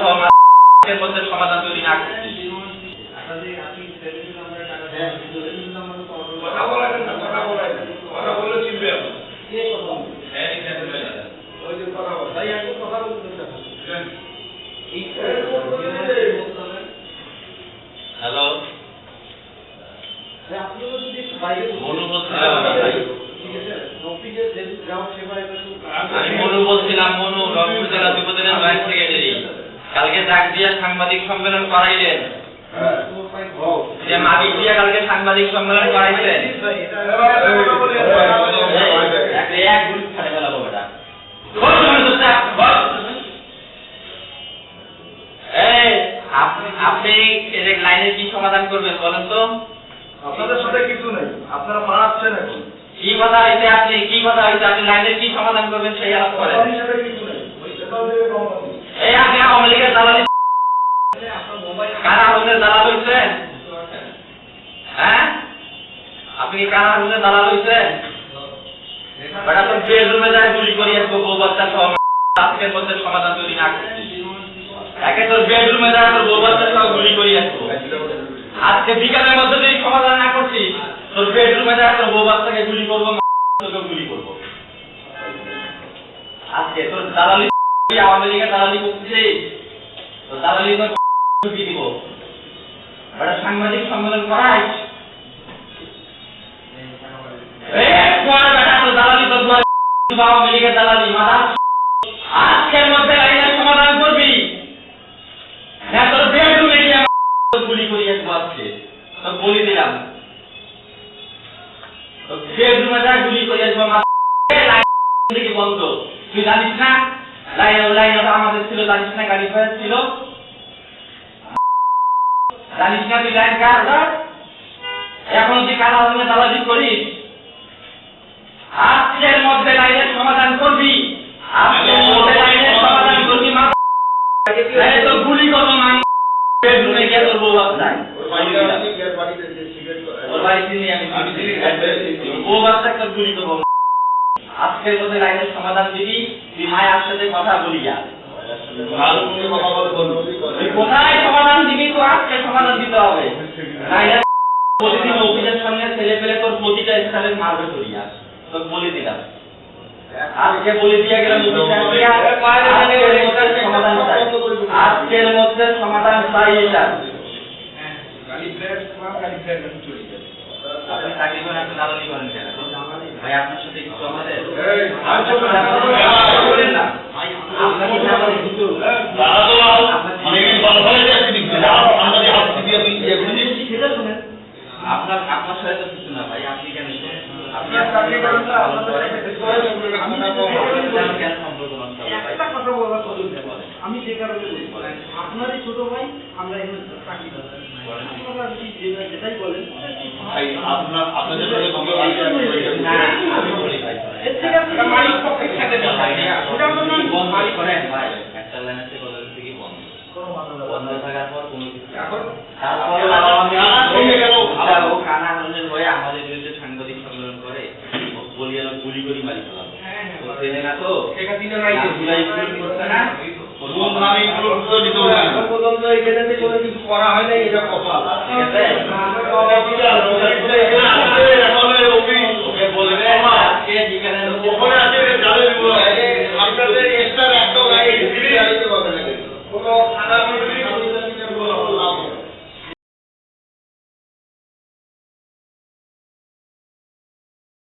সহ এর মধ্যে সমাধান তৈরি না করছি। কথা বলেন না, কথা বললে চিনবে আপনি। ওই যে কথা বলেন ভাই, আমি কথা বলতে চাই। হ্যালো, আপনি যদি বাইরে মনু বলছিলাম ভাই। আমি মনু বলছিলাম, মনু রংপুর জেলা যুবদলের ভাইস সেক্রেটারি। কালকে ডাক দিয়ে সাংবাদিক সম্মেলন করাইলেন, যে মালিক দিয়ে কালকে সাংবাদিক সম্মেলন করাইছেন। এক গ্রুপ ছাড়ে ফেলাবো বেটা। আপনি লাইনের কি সমাধান করবেন বলেন তো? আপনাদের সাথে কিছু নেই, আপনারা মারাচ্ছেন এখন। কি কথা হইছে? আপনি কি কথা হইছে? আপনি লাইনের কি সমাধান করবেন সেই আলাপ করেন। এই আপনি আওয়ামী লীগের দালালি, কারা হুজুরের দালাল হইছেন? হ্যাঁ, আপনি কারা হুজুরের দালাল হইছেন? বেটা তো বেডরুমে যায় গুলি করি আসবো, বউ বাচ্চা সহ আজকের মধ্যে সমাধান তৈরি না করছি। একে তোর বেডরুমে যায় তোর বউ বাচ্চা সহ গুলি করি আসবো। আজকে বিকালের মধ্যে যদি সমাধান না করছিস, তোর বেডরুমে যায় তোর বউ বাচ্চাকে গুলি করবো, তোকে গুলি করবো। আজকে তোর দালালি, আওয়ামী লীগের দালালি করছিস, তোর দালালি তোর দিব। একটা সাংবাদিক সম্মেলন করাই, দালালি তোর আওয়ামী লীগের দালালি মাথা। আজকের মধ্যে আইনের সমাধান করবি না তোর বেডরুমে গিয়ে গুলি করি আসবো। আজকে তোর বলি দিলাম, তোর বেডরুমে যা গুলি করি আসবো। বন্ধ, তুই জানিস না লাইন আমাদের ছিল, জানিস না গাড়ি ফায়ার ছিল, জানিস না তুই লাইন কার? এখন তুই কারা হলে দালালি করিস। আজকের মধ্যে লাইনের সমাধান করবি, আজকের মধ্যে লাইনের সমাধান করবি। তো গুলি করবো মান বেডরুমে গিয়ে তোর বউ বাচ্চায়, ওর বাড়িতে নিয়ে আমি বউ বাচ্চাকে তোর গুলি করবো। আজকের মধ্যে লাইনের সমাধান দিবি, তুই মায়ের সাথে কথা বলি যা। কোথায় সমাধান দিবি? তো আজকে সমাধান দিতে হবে। প্রতিদিন অফিসের সামনে ছেলে পেলে তোর প্রতিটা স্থানে মারবে করিয়া, তোর বলে দিলাম। আজকে বলে দিয়ে গেলাম সমাধান চাই, আজকের মধ্যে সমাধান চাই। এটা আপনি চাকরি করেন, আপনি দালালি করেন কেন ভাই? আপনার সাথে কিছু আমাদের আপনার সাথে তো কিছু না ভাই। আপনি কেন কেন সম্পর্ক নষ্ট হবে? একটা কথা বলার কথা আমি যে কারণে আপনারই ছোট ভাই, আমরা এখানে চাকরি করি, আপনারা যেটাই বলেন আপনাদের মালিক পক্ষের সাথে মালিক করেন ভাই। একটা লাইনের থেকে বন্ধ থাকার পর কোনো কিছু তারপর কানা হলের হয়ে আমাদের বিরুদ্ধে সাংবাদিক সম্মেলন করে বলি আমরা গুলি করি মারি ফেলাম। না তো করছে না, করা হয় না, এটা কথা ঠিক আছে। বলবে আজকে বিকালের আপনাদের এক্সট্রা একটা কোনো থানা